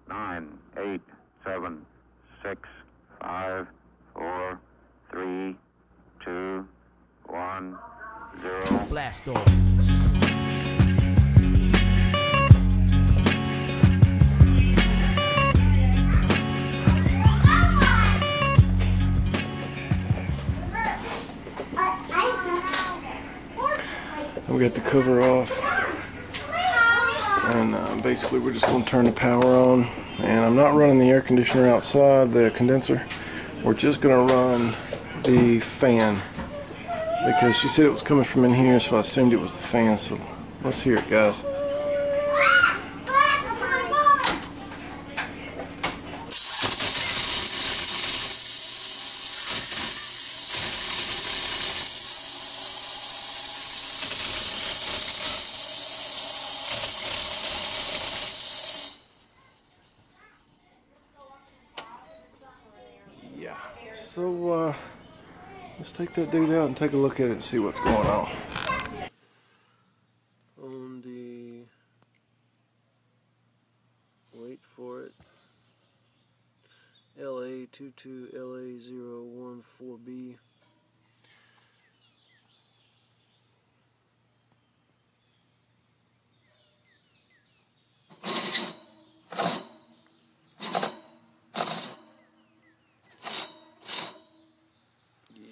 9, 8, 7, 6, 5, 4, 3, 2, 1, 0. Blast off. We got the cover off, and basically we're just going to turn the power on. And I'm not running the air conditioner outside, the condenser. We're just going to run the fan, because she said it was coming from in here, so I assumed it was the fan. So let's hear it, guys. Yeah, so let's take that dude out and take a look at it and see what's going on. On the, wait for it, LA22LA014B.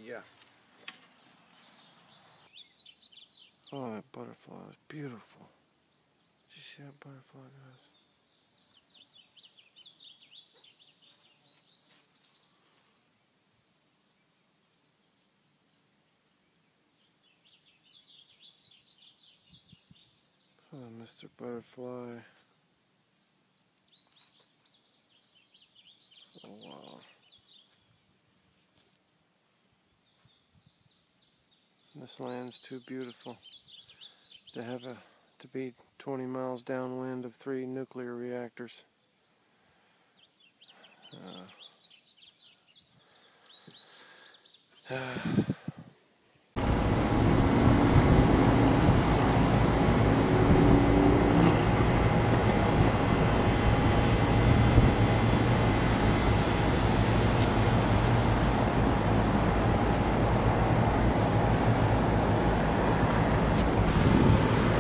Yeah. Oh, that butterfly is beautiful. Did you see that butterfly, guys? Oh, Mr. Butterfly. Oh, wow. This land's too beautiful to have to be 20 miles downwind of 3 nuclear reactors.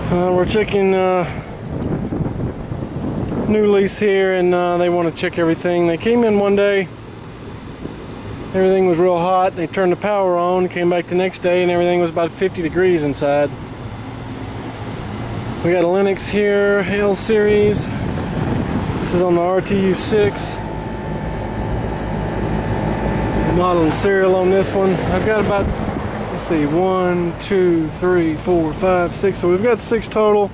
We're checking new lease here, and they want to check everything. They came in one day, everything was real hot. They turned the power on, came back the next day, and everything was about 50 degrees inside. We got a Linux here, L series. This is on the RTU6. Model and serial on this one. I've got about, let's see, 1, 2, 3, 4, 5, 6. So we've got 6 total.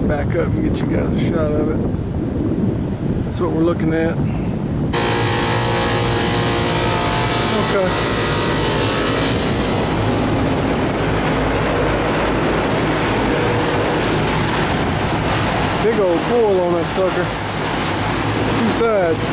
Back up and get you guys a shot of it. That's what we're looking at. Okay. Big old coil on that sucker. 2 sides.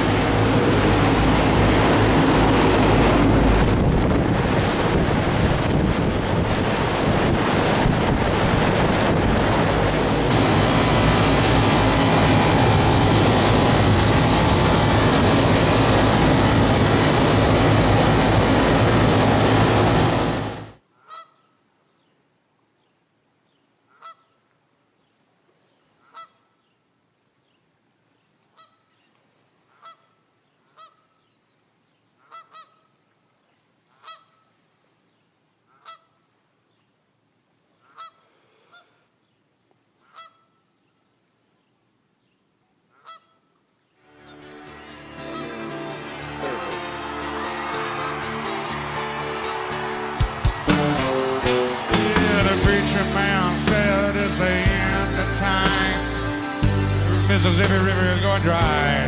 Mississippi River is going dry.